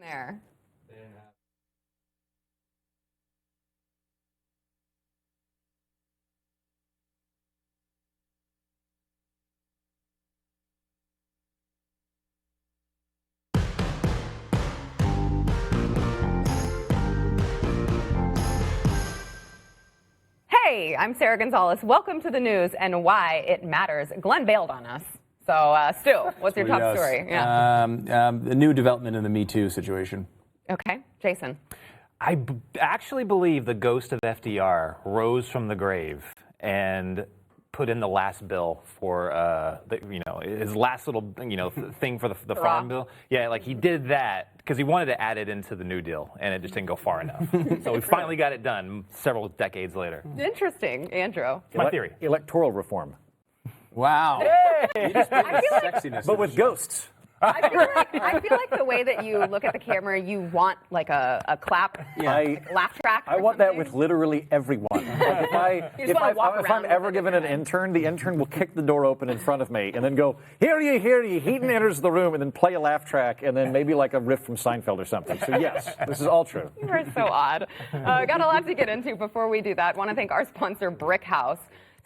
there. Hey, I'm Sarah Gonzalez. Welcome to the news and why it matters. Glenn bailed on us. So, Stu, what's your top story? Yeah. The new development in the Me Too situation. Okay, Jason. I actually believe the ghost of FDR rose from the grave and put in the last bill for, his last little, thing for the farm bill. Yeah, like he did that because he wanted to add it into the New Deal, and it just didn't go far enough. So we finally got it done several decades later. Interesting, Andrew. My theory. Electoral reform. Wow. Hey! Sexiness. But with ghosts. I feel like the way that you look at the camera, you want like a clap, laugh track. I want that with literally everyone. Like if I'm ever given an intern, the intern will kick the door open in front of me and then go, hear ye, Heaton enters the room, and then play a laugh track and then maybe like a riff from Seinfeld or something. So yes, this is all true. You are so odd. Got a lot to get into. Before we do that, want to thank our sponsor, Brick House.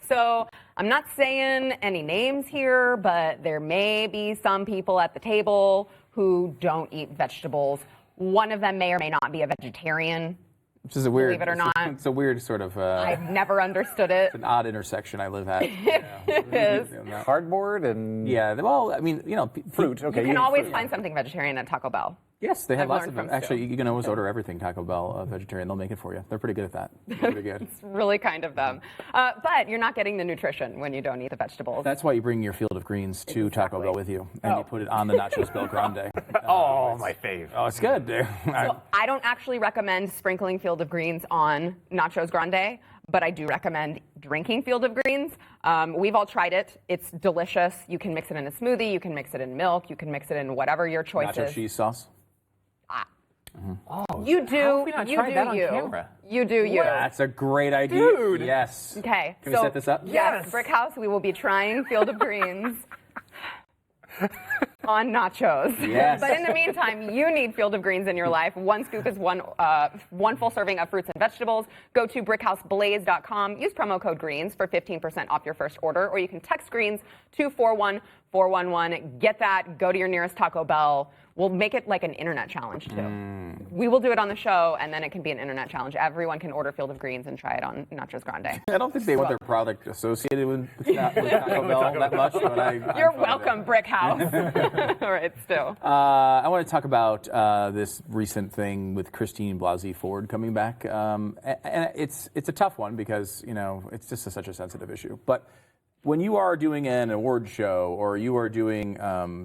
So I'm not saying any names here, but there may be some people at the table who don't eat vegetables. One of them may or may not be a vegetarian. Which is a weird, believe it or not. It's a weird sort of... I've never understood it. It's an odd intersection I live at. It is. Cardboard and... Yeah, well, I mean, fruit. Okay, you can always find something vegetarian at Taco Bell. Yes, they have lots of them. Stu. Actually, you can always order everything Taco Bell vegetarian. They'll make it for you. They're pretty good at that. They're pretty good. It's really kind of them. But you're not getting the nutrition when you don't eat the vegetables. That's why you bring your field of greens to Taco Bell with you, and you put it on the Nachos Bel Grande. My fave. Oh, it's good. So I don't actually recommend sprinkling field of greens on Nachos Grande, but I do recommend drinking field of greens. We've all tried it. It's delicious. You can mix it in a smoothie. You can mix it in milk. You can mix it in whatever your choice is. Nacho cheese sauce. You do. How have we not you tried do that on you. camera? You do you. That's a great idea. Dude. Yes. Okay. Can we set this up? Yes. Brick House, we will be trying field of greens on nachos. Yes. But in the meantime, you need field of greens in your life. One scoop is one full serving of fruits and vegetables. Go to brickhouseblaze.com. Use promo code GREENS for 15% off your first order, or you can text GREENS to 41411. Get that. Go to your nearest Taco Bell. We'll make it like an internet challenge, too. We will do it on the show, and then it can be an internet challenge. Everyone can order field of greens and try it on Nachos Grande. I don't think they want their product associated with Taco Bell that much. But You're welcome, Brick House. All right, Stu. I want to talk about this recent thing with Christine Blasey Ford coming back. And it's a tough one because, it's just such a sensitive issue. But when you are doing an award show or you are doing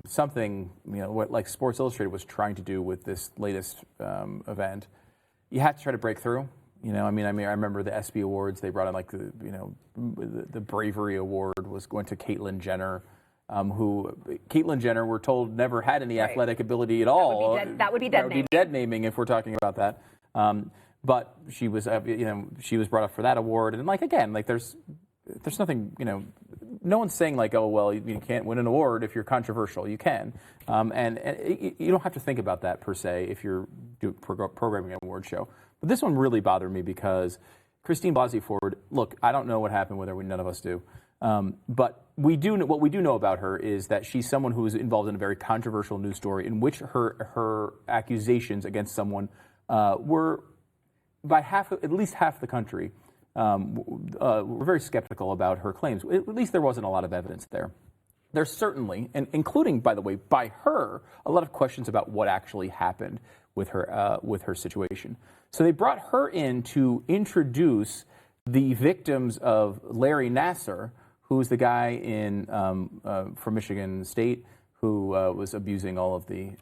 something, what like Sports Illustrated was trying to do with this latest event, you have to try to break through. I remember the ESPY Awards. They brought in like the Bravery Award was going to Caitlyn Jenner, who Caitlyn Jenner we're told never had any athletic ability at all. That would be dead naming. That would be dead naming if we're talking about that. But she was, she was brought up for that award, and there's nothing, no one's saying like, oh, well, you can't win an award if you're controversial. You can. And you don't have to think about that per se if you're programming an award show. But this one really bothered me because Christine Blasey Ford, look, I don't know what happened with her. None of us do. But what we do know about her is that she's someone who was involved in a very controversial news story in which her accusations against someone were by at least half the country were very skeptical about her claims. At least there wasn't a lot of evidence there. There's certainly, and including, by the way, by her, a lot of questions about what actually happened with her situation. So they brought her in to introduce the victims of Larry Nasser, who's the guy from Michigan State who was abusing all of the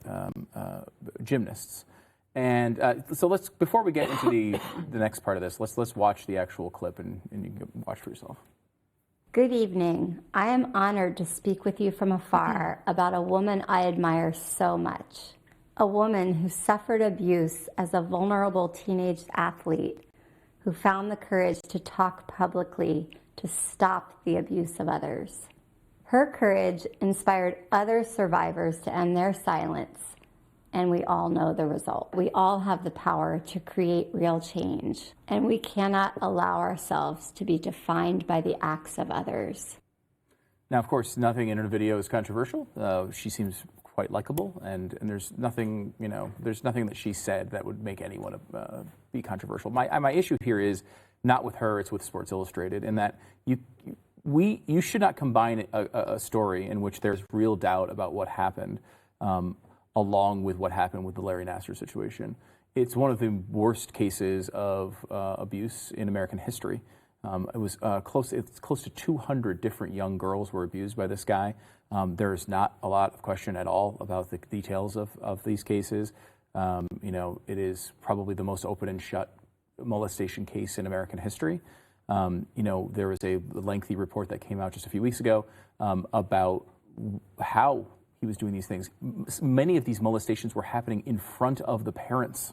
gymnasts. And so before we get into the next part of this, let's watch the actual clip and you can watch for yourself. Good evening. I am honored to speak with you from afar about a woman I admire so much. A woman who suffered abuse as a vulnerable teenage athlete who found the courage to talk publicly to stop the abuse of others. Her courage inspired other survivors to end their silence and we all know the result. We all have the power to create real change, and we cannot allow ourselves to be defined by the acts of others. Now, of course, nothing in her video is controversial. She seems quite likable, and there's nothing, there's nothing that she said that would make anyone be controversial. My issue here is not with her; it's with Sports Illustrated, in that you should not combine a story in which there's real doubt about what happened, along with what happened with the Larry Nasser situation. It's one of the worst cases of abuse in American history. It was close to 200 different young girls were abused by this guy. There's not a lot of question at all about the details of these cases. It is probably the most open and shut molestation case in American history. There was a lengthy report that came out just a few weeks ago about how he was doing these things. Many of these molestations were happening in front of the parents.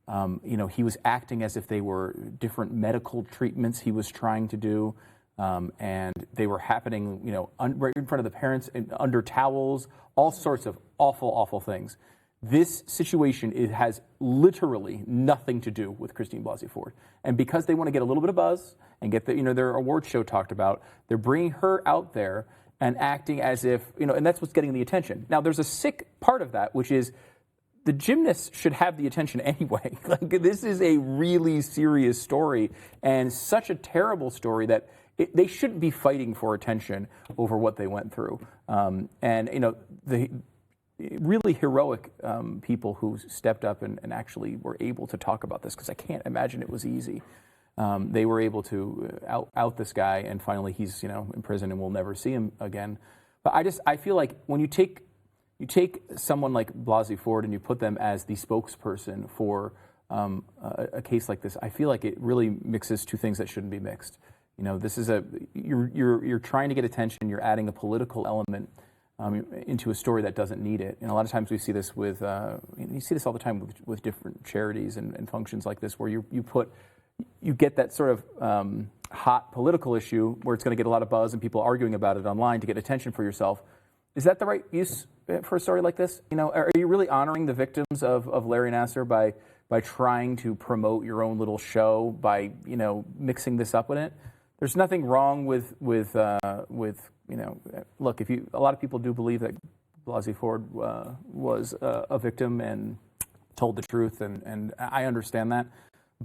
He was acting as if they were different medical treatments he was trying to do, and they were happening, right in front of the parents, and under towels, all sorts of awful, awful things. This situation, it has literally nothing to do with Christine Blasey Ford. And because they want to get a little bit of buzz and get their award show talked about, they're bringing her out there and acting as if, and that's what's getting the attention. Now, there's a sick part of that, which is the gymnasts should have the attention anyway. This is a really serious story, and such a terrible story that they shouldn't be fighting for attention over what they went through. The really heroic people who stepped up and actually were able to talk about this, because I can't imagine it was easy. They were able to out this guy, and finally he's in prison and we'll never see him again. But I feel like when you take someone like Blasey Ford and you put them as the spokesperson for a case like this, I feel like it really mixes two things that shouldn't be mixed. This is you're trying to get attention. You're adding a political element into a story that doesn't need it. And a lot of times we see this with you see this all the time with different charities and functions like this, where you get that sort of hot political issue where it's going to get a lot of buzz and people arguing about it online to get attention for yourself. Is that the right use for a story like this? Are you really honoring the victims of Larry Nasser by trying to promote your own little show by mixing this up with it? There's nothing wrong with look, a lot of people do believe that Blasey Ford was a victim and told the truth, and I understand that.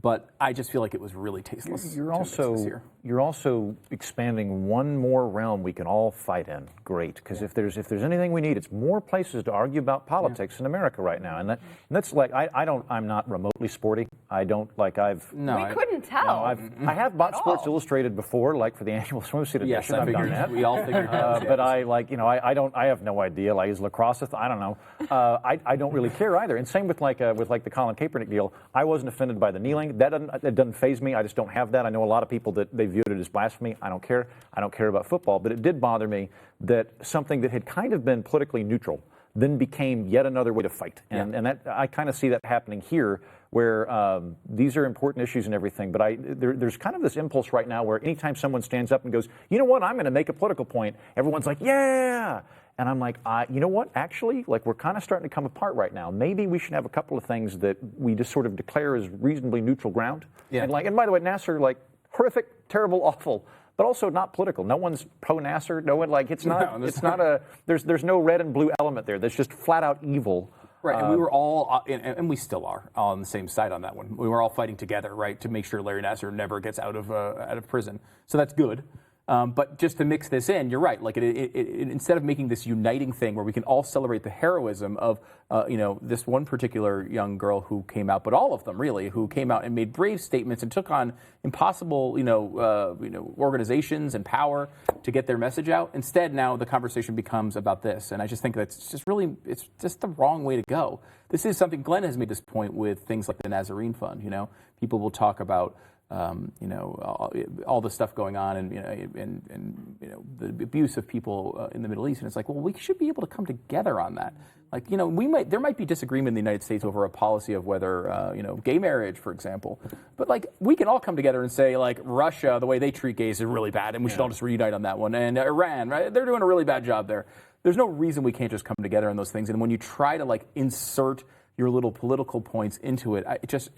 But I just feel like it was really tasteless. You're also expanding one more realm we can all fight in. Great, because if there's anything we need, it's more places to argue about politics in America right now. And that's like I'm not remotely sporty. I don't like I've no. We couldn't tell. I have bought Sports Illustrated before, like for the annual swimsuit edition. Yes, I've done that. We all figured that. But I have no idea. Like, is lacrosse? I don't know. I don't really care either. And same with the Colin Kaepernick deal. I wasn't offended by the kneeling. That doesn't faze me. I just don't have that. I know a lot of people that they viewed it as blasphemy. I don't care. I don't care about football. But it did bother me that something that had kind of been politically neutral then became yet another way to fight. And that I kind of see that happening here, where these are important issues and everything. But there's kind of this impulse right now where anytime someone stands up and goes, you know what, I'm going to make a political point, everyone's like, yeah. And I'm like, you know what? Actually, like, we're kind of starting to come apart right now. Maybe we should have a couple of things that we just sort of declare as reasonably neutral ground. Yeah. And by the way, Nasser, like, horrific, terrible, awful, but also not political. No one's pro Nasser. No one, like, it's not. No, it's not a. There's no red and blue element there. There's just flat out evil. Right, and we were all, and we still are, all on the same side on that one. We were all fighting together, right, to make sure Larry Nasser never gets out of prison. So that's good. But just to mix this in, you're right. Like instead of making this uniting thing where we can all celebrate the heroism of, this one particular young girl who came out, but all of them really, who came out and made brave statements and took on impossible, organizations and power to get their message out. Instead, now the conversation becomes about this, and I just think that's just really, it's just the wrong way to go. This is something Glenn has made this point with things like the Nazarene Fund. People will talk about. All the stuff going on, and the abuse of people in the Middle East, and it's like, well, we should be able to come together on that. Like, there might be disagreement in the United States over a policy of whether, gay marriage, for example, but like we can all come together and say, like, Russia, the way they treat gays is really bad, and we should all just reunite on that one. And Iran, right? They're doing a really bad job there. there's no reason we can't just come together on those things. And when you try to like insert your little political points into it, it just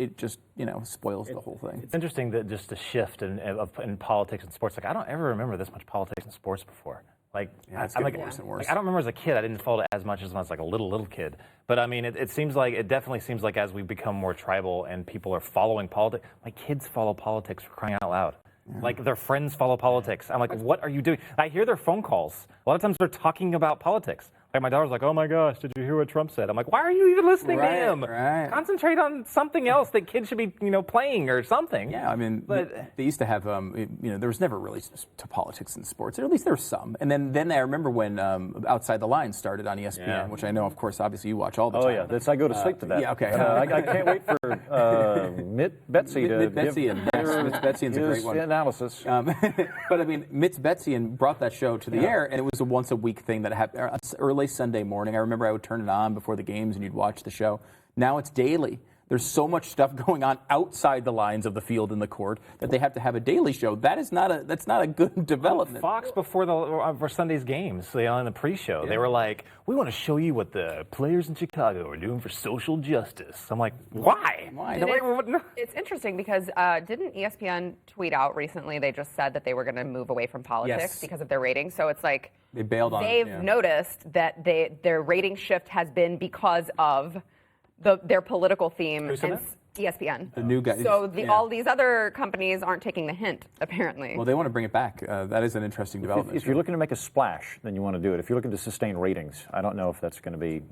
spoils the whole thing. It's interesting that just the shift in politics and sports. Like I don't ever remember this much politics and sports before. Like it's getting worse and worse. Like, I don't remember as a kid. I didn't follow it as much as when I was like a little kid. But I mean, it definitely seems like as we become more tribal and people are following politics, my kids follow politics, for crying out loud. Yeah. Like their friends follow politics. I'm like, what are you doing? I hear their phone calls. A lot of times they're talking about politics. Like my daughter's like, oh my gosh, did you hear what Trump said? I'm like, why are you even listening to him? Right. Concentrate on something else that kids should be, playing or something. Yeah, I mean, they used to have, there was never really to politics in sports, or at least there was some. And then I remember when Outside the Lines started on ESPN, which I know, of course, obviously you watch all the time. Oh yeah, I go to sleep to that. Yeah, okay. I can't wait for Betsy to give Mitz Betzian's a great one. Analysis. But I mean, Mitz Betzian brought that show to the air, and it was a once a week thing that happened early Sunday morning. I remember I would turn it on before the games, and you'd watch the show. Now it's daily. There's so much stuff going on outside the lines of the field and the court that they have to have a daily show. That's not a good development. Fox for Sunday's games, on the pre-show, they were like, "We want to show you what the players in Chicago are doing for social justice." I'm like, "Why?" It's interesting because didn't ESPN tweet out recently? They just said that they were going to move away from politics because of their ratings. So it's like they bailed on. They've noticed that their rating shift has been because of their political theme. And ESPN. The new guy. So all these other companies aren't taking the hint, apparently. Well, they want to bring it back. That is an interesting development. If you're looking to make a splash, then you want to do it. If you're looking to sustain ratings, I don't know if that's going to be,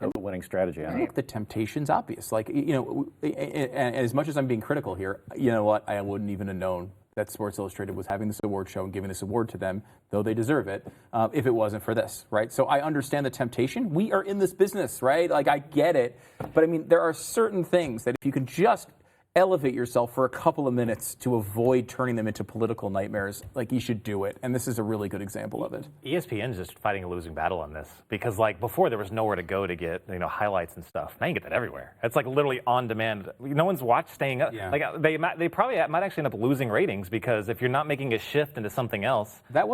a winning strategy. I think the temptation's obvious. Like, as much as I'm being critical here, you know what? I wouldn't even have known that Sports Illustrated was having this award show and giving this award to them, though they deserve it, if it wasn't for this, right? So I understand the temptation. We are in this business, right? Like, I get it. But, I mean, there are certain things that if you can just elevate yourself for a couple of minutes to avoid turning them into political nightmares, like, you should do it. And this is a really good example of it. ESPN's just fighting a losing battle on this because, like, before there was nowhere to go to get, highlights and stuff. Now you can get that everywhere. It's like literally on demand. No one's staying up. Yeah. Like they probably might actually end up losing ratings because if you're not making a shift into something else, this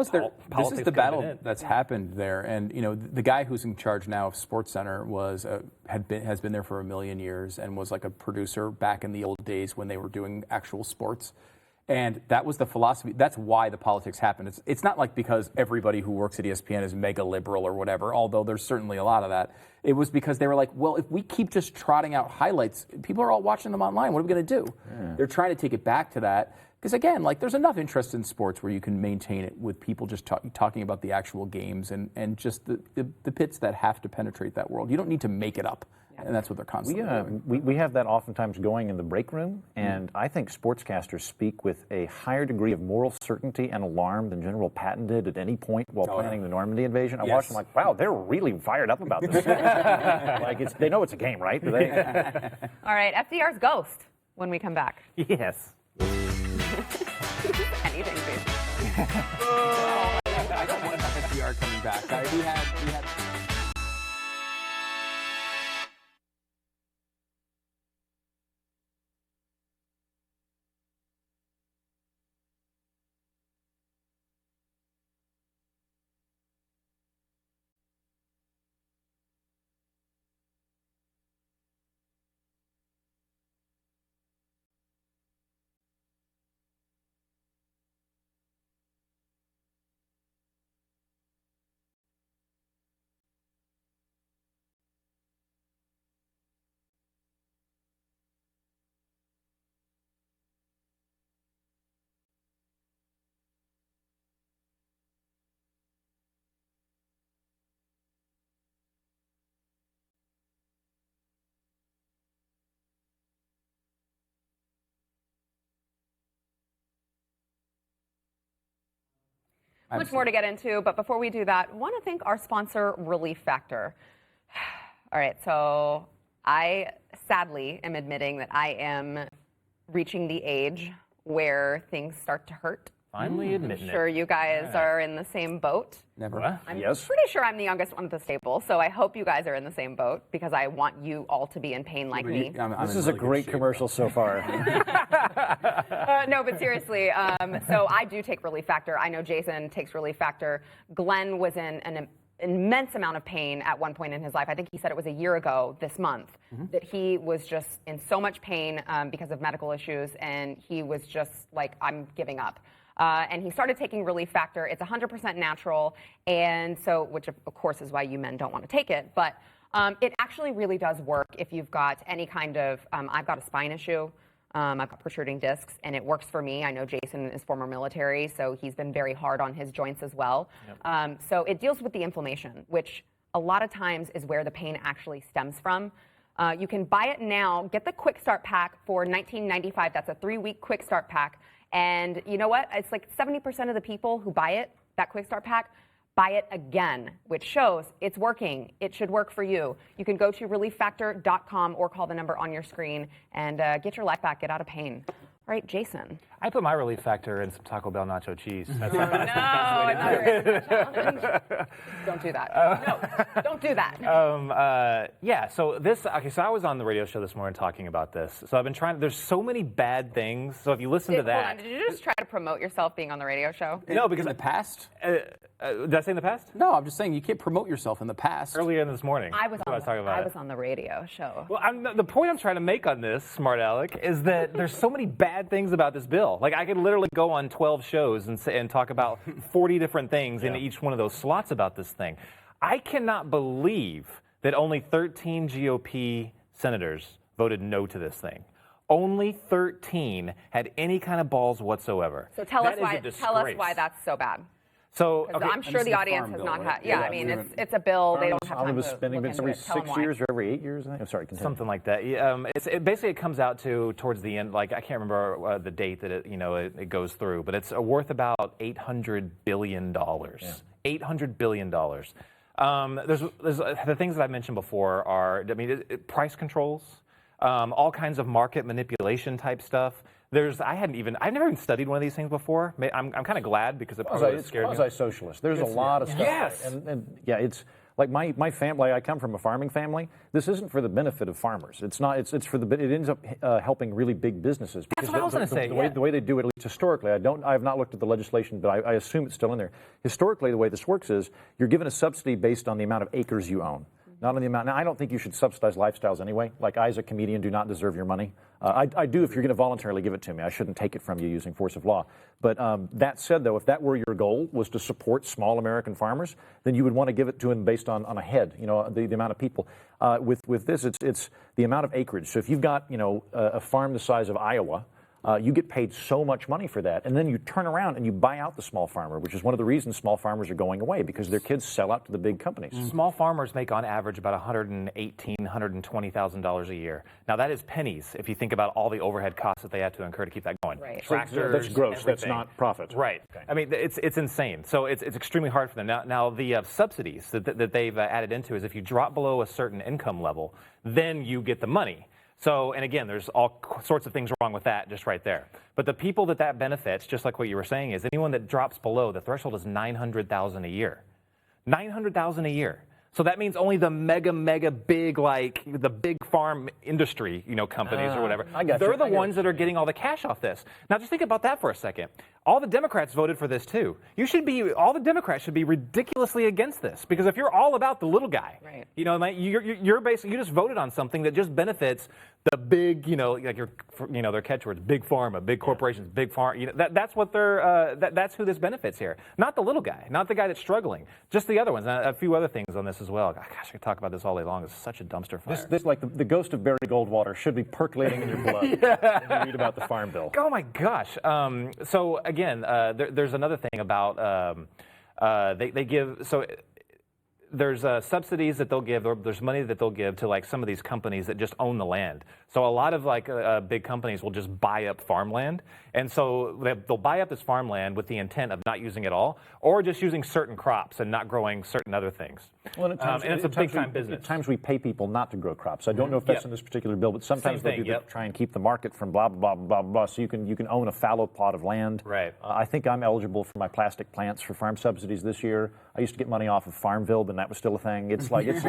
is the battle that's happened there. And the guy who's in charge now of SportsCenter has been there for 1 million years and was like a producer back in the old days when they were doing actual sports. And that was the philosophy. That's why the politics happened. It's not like because everybody who works at ESPN is mega liberal or whatever, although there's certainly a lot of that. It was because they were like, well, if we keep just trotting out highlights, people are all watching them online. What are we going to do? Yeah. They're trying to take it back to that. Because again, like there's enough interest in sports where you can maintain it with people just talking about the actual games and just the bits that have to penetrate that world. You don't need to make it up. And that's what they're constantly doing. We have that oftentimes going in the break room, and I think sportscasters speak with a higher degree of moral certainty and alarm than General Patton did at any point while planning the Normandy invasion. I watched them like, wow, they're really fired up about this. They know it's a game, right? All right, FDR's Ghost when we come back. Yes. Anything, basically. I don't want FDR coming back. We had much more to get into, but before we do that, I want to thank our sponsor, Relief Factor. All right, so I sadly am admitting that I am reaching the age where things start to hurt. Finally admitting it. I'm sure you guys are in the same boat. Never. I'm pretty sure I'm the youngest one at the stable, so I hope you guys are in the same boat because I want you all to be in pain like me. This is a great commercial so far. No, but seriously, so I do take Relief Factor. I know Jason takes Relief Factor. Glenn was in an immense amount of pain at one point in his life. I think he said it was a year ago this month that he was just in so much pain because of medical issues, and he was just like, I'm giving up. And he started taking Relief Factor. It's 100% natural, and so, which of course is why you men don't want to take it, but it actually really does work if you've got any kind of, I've got a spine issue. I've got protruding discs, and it works for me. I know Jason is former military, so he's been very hard on his joints as well. Yep. So it deals with the inflammation, which a lot of times is where the pain actually stems from. You can buy it now. Get the Quick Start Pack for $19.95. That's a 3-week Quick Start Pack. And you know what? It's like 70% of the people who buy it, that Quick Start Pack, buy it again, which shows it's working. It should work for you. You can go to relieffactor.com or call the number on your screen and get your life back, get out of pain. All right, Jason. I put my Relief Factor in some Taco Bell nacho cheese. That's No, it's not challenge. Don't do that. No, don't do that. Yeah, so so I was on the radio show this morning talking about this. So I've been trying, there's so many bad things. So if you listen to that. Hold on, did you just try to promote yourself being on the radio show? No, because in the past? Did I say in the past? No, I'm just saying you can't promote yourself in the past. Earlier this morning. I was on the radio show. Well, the point I'm trying to make on this, smart Alec, is that there's so many bad things about this bill. Like, I could literally go on 12 shows and talk about 40 different things in each one of those slots about this thing. I cannot believe that only 13 GOP senators voted no to this thing. Only 13 had any kind of balls whatsoever. So tell us why that's so bad. So okay, I'm sure the audience has not had. Yeah, I mean, it's a bill. They don't have time to spending look into every it. Tell 6 them why. years or every 8 years. I'm sorry, continue. Something like that. Basically it comes out to towards the end. Like, I can't remember the date that it goes through, but it's worth about $800 billion. Yeah. $800 billion. There's the things that I mentioned before are, price controls, all kinds of market manipulation type stuff. I've never even studied one of these things before. I'm kind of glad because it probably scared me. It's quasi-socialist. There's a lot of stuff. Yes. And yeah, it's like my family. I come from a farming family. This isn't for the benefit of farmers. It's not. It's for the. It ends up helping really big businesses. That's what I was going to say. The way they do it, at least historically, I have not looked at the legislation, but I assume it's still in there. Historically, the way this works is you're given a subsidy based on the amount of acres you own. Not on the amount. Now, I don't think you should subsidize lifestyles anyway. Like, I, as a comedian, do not deserve your money. I do if you're going to voluntarily give it to me. I shouldn't take it from you using force of law. But that said, though, if that were your goal, was to support small American farmers, then you would want to give it to them based on a head, the amount of people. With this, it's the amount of acreage. So if you've got, a farm the size of Iowa, you get paid so much money for that. And then you turn around and you buy out the small farmer, which is one of the reasons small farmers are going away, because their kids sell out to the big companies. Small farmers make on average about $118,000, $120,000 a year. Now, that is pennies if you think about all the overhead costs that they have to incur to keep that going. Right. Tractors, that's gross. everything. That's not profit. Right. Okay. I mean, it's insane. So it's extremely hard for them. Now the subsidies that they've added into is if you drop below a certain income level, then you get the money. So, and again, there's all sorts of things wrong with that just right there. But the people that benefits, just like what you were saying, is anyone that drops below, the threshold is $900,000 a year. $900,000 a year. So that means only the mega big, like the big farm industry, companies or whatever. They're the ones that are getting all the cash off this. Now just think about that for a second. All the Democrats voted for this too. All the Democrats should be ridiculously against this, because if you're all about the little guy, right. You're basically, you just voted on something that just benefits the big, like their catchwords, big pharma, big corporations, big farm. That's what that's who this benefits here. Not the little guy, not the guy that's struggling, just the other ones. And a few other things on this as well. Gosh, I could talk about this all day long. It's such a dumpster fire. This like the ghost of Barry Goldwater should be percolating in your blood when you read about the Farm Bill. Oh my gosh. So again, there's another thing about they give so. There's subsidies that they'll give, or there's money that they'll give to like some of these companies that just own the land. So a lot of big companies will just buy up farmland, and so they'll buy up this farmland with the intent of not using it all, or just using certain crops and not growing certain other things. Well, and it's a big time business. At times we pay people not to grow crops. I don't know if that's in this particular bill, but sometimes they do that to try and keep the market from blah blah blah blah blah. So you can own a fallow plot of land. Right. I think I'm eligible for my plastic plants for farm subsidies this year. I used to get money off of Farmville, but that was still a thing. It's like it's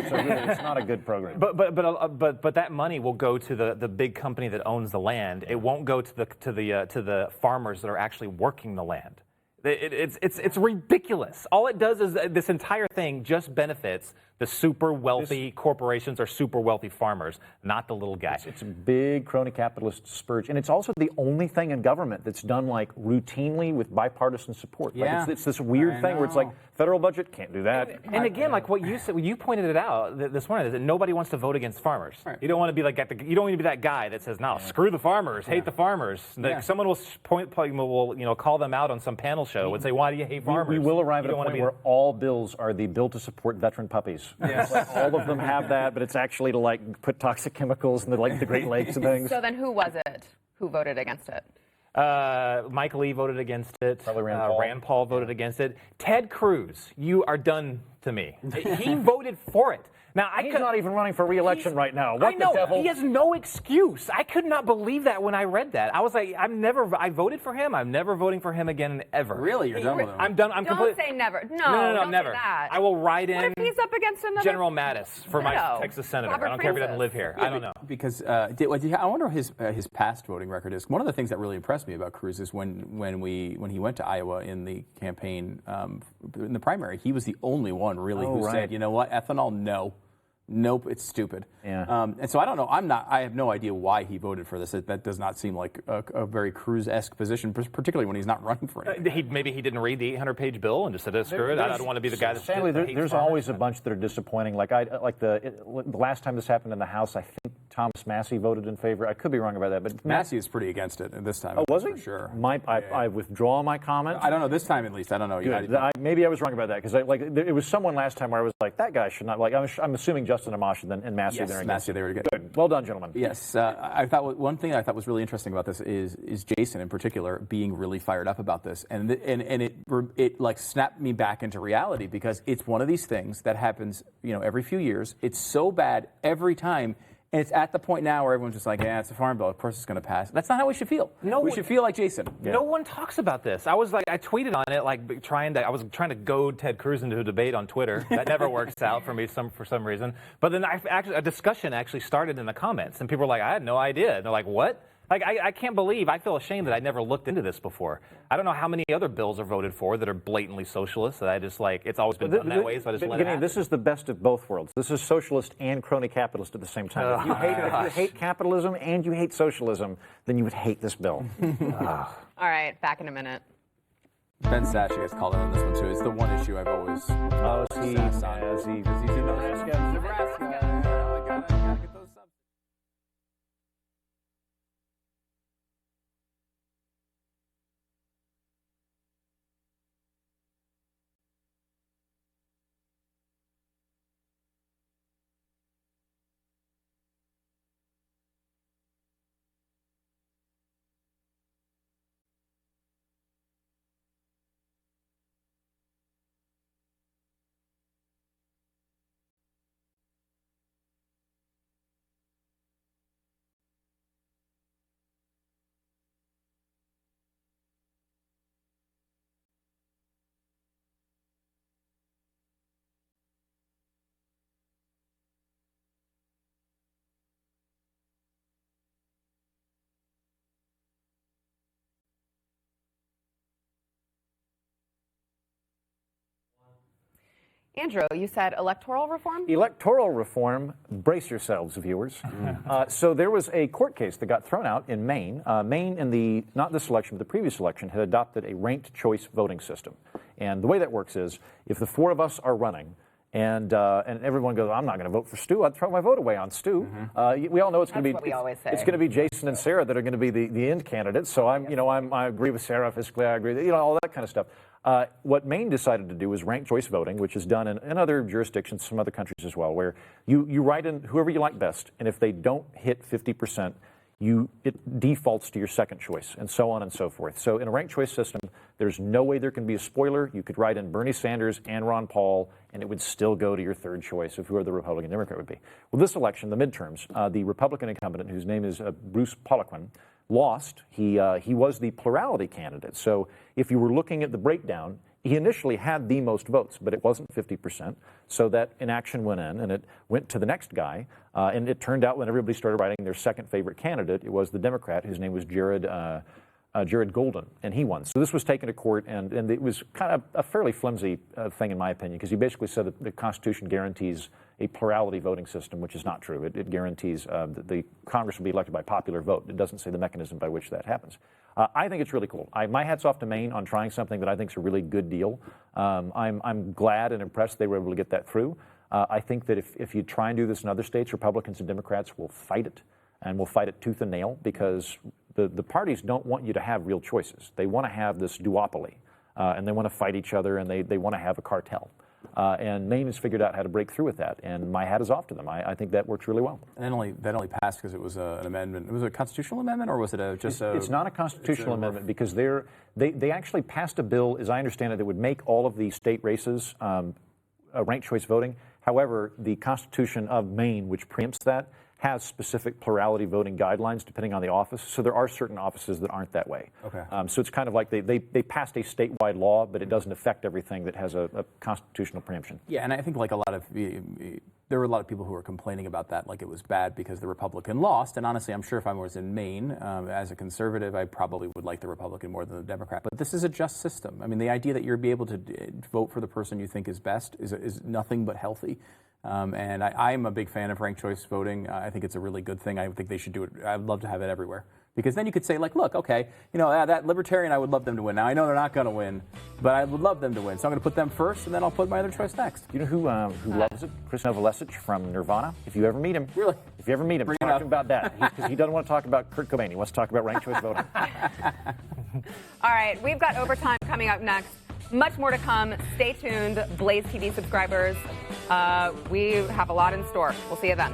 not a good program. But that money will go to the big company that owns the land. It won't go to the farmers that are actually working the land. It's ridiculous. All it does is this entire thing just benefits the super wealthy corporations or super wealthy farmers, not the little guy. It's a big crony capitalist spurge, and it's also the only thing in government that's done like routinely with bipartisan support. Yeah. Like it's this weird thing where it's like federal budget can't do that. And again, like what you said, you pointed it out this morning, is that nobody wants to vote against farmers. Right. You don't want to be like you don't want to be that guy that says, "No, screw the farmers, hate the farmers." Like someone will call them out on some panel show and say, "Why do you hate farmers?" We will arrive at a point where all bills are the bill to support veteran puppies. Yes. Like all of them have that, but it's actually to like put toxic chemicals in the Great Lakes and things. So then who was it who voted against it? Mike Lee voted against it. Probably Rand Paul. Rand Paul voted against it. Ted Cruz, you are done to me. He voted for it. Now He's not even running for re-election right now. What I know. the devil? He has no excuse. I could not believe that when I read that. I was like, I voted for him. I'm never voting for him again ever. Really? You're done with him? I'm done. I'm Don't completely. say never. No, No, don't never. say that. I will write in. What if he's up against another General Mattis for my No. Texas senator. Robert I don't care if he doesn't Francis. live here. I don't know. Because I wonder his past voting record is. One of the things that really impressed me about Cruz is when he went to Iowa in the campaign in the primary, he was the only one really who said, you know what, ethanol, no. Nope, it's stupid. Yeah. And so I don't know. I have no idea why he voted for this. That does not seem like a very Cruz-esque position, particularly when he's not running for it. Maybe he didn't read the 800-page bill and just said, "Screw it. I don't want to be the guy that." Sadly, hates there's farmers." always a bunch that are disappointing. Like the last time this happened in the House, I think Thomas Massey voted in favor. I could be wrong about that, but Massey is pretty against it this time. Oh, was he? For sure. I withdraw my comment. I don't know. This time, at least, I don't know. Good. Maybe I was wrong about that because it was someone last time where I was like, that guy should not. Like I'm assuming Justin Amash and Massey Yes, there. Massey, they were good. Good. Well done, gentlemen. Yes, I thought one thing I thought was really interesting about this is Jason in particular being really fired up about this, and it like snapped me back into reality because it's one of these things that happens every few years. It's so bad every time. And it's at the point now where everyone's just like, yeah, it's a farm bill. Of course it's going to pass. That's not how we should feel. No, we should feel like Jason. Yeah. No one talks about this. I tweeted on it, like I was trying to goad Ted Cruz into a debate on Twitter. That never works out for me for some reason. But then a discussion actually started in the comments, and people were like, I had no idea. And they're like, what? Like, I can't believe, I feel ashamed that I never looked into this before. I don't know how many other bills are voted for that are blatantly socialist that I just it's always been done that way, so I just let it happen. This is the best of both worlds. This is socialist and crony capitalist at the same time. If you hate capitalism and you hate socialism, then you would hate this bill. All right, back in a minute. Ben Sashi gets called out on this one too. It's the one issue I've always. Oh, is he? Because he's in Nebraska. Gotta get those subs. Andrew, you said electoral reform? Electoral reform, brace yourselves, viewers. So there was a court case that got thrown out in Maine. Maine, in not this election, but the previous election, had adopted a ranked choice voting system. And the way that works is, if the four of us are running, and everyone goes, I'm not going to vote for Stu. I'd throw my vote away on Stu. We all know it's going to be. What we always say. It's going to be Jason and Sarah that are going to be the end candidates. So I agree with Sarah fiscally. I agree, all that kind of stuff. What Maine decided to do is ranked choice voting, which is done in other jurisdictions, some other countries as well, where you write in whoever you like best, and if they don't hit 50%, it defaults to your second choice, and so on and so forth. So in a ranked choice system, there's no way there can be a spoiler. You could write in Bernie Sanders and Ron Paul, and it would still go to your third choice of whoever the Republican Democrat would be. Well, this election, the midterms, the Republican incumbent, whose name is Bruce Poliquin, lost. He was the plurality candidate. So if you were looking at the breakdown, he initially had the most votes, but it wasn't 50%. So that inaction went in, and it went to the next guy. And it turned out when everybody started writing their second favorite candidate, it was the Democrat, whose name was Jared Jared Golden, and he won. So this was taken to court, and it was kind of a fairly flimsy thing, in my opinion, because he basically said that the Constitution guarantees a plurality voting system, which is not true. It guarantees that the Congress will be elected by popular vote. It doesn't say the mechanism by which that happens. I think it's really cool. My hat's off to Maine on trying something that I think is a really good deal. I'm glad and impressed they were able to get that through. I think that if you try and do this in other states, Republicans and Democrats will fight it, and will fight it tooth and nail, because the parties don't want you to have real choices. They want to have this duopoly, and they want to fight each other, and they want to have a cartel. And Maine has figured out how to break through with that, and my hat is off to them. I think that works really well. And that only passed because it was an amendment. Was it a constitutional amendment, or was it It's not a constitutional amendment, because they actually passed a bill, as I understand it, that would make all of the state races ranked choice voting. However, the Constitution of Maine, which preempts that, has specific plurality voting guidelines depending on the office. So there are certain offices that aren't that way. Okay. So it's kind of like they passed a statewide law, but it doesn't affect everything that has a constitutional preemption. Yeah, and I think like there were a lot of people who were complaining about that, like it was bad because the Republican lost. And honestly, I'm sure if I was in Maine as a conservative, I probably would like the Republican more than the Democrat. But this is a just system. I mean, the idea that you'll be able to vote for the person you think is best is nothing but healthy. And I'm a big fan of ranked choice voting. I think it's a really good thing. I think they should do it. I'd love to have it everywhere. Because then you could say, like, look, okay, that Libertarian, I would love them to win. Now, I know they're not going to win, but I would love them to win. So I'm going to put them first, and then I'll put my other choice next. You know who loves it? Chris Novoselic from Nirvana. If you ever meet him. Really? If you ever meet him, talk to him about that. Because he doesn't want to talk about Kurt Cobain. He wants to talk about ranked choice voting. All right, we've got Overtime coming up next. Much more to come. Stay tuned, Blaze TV subscribers. We have a lot in store. We'll see you then.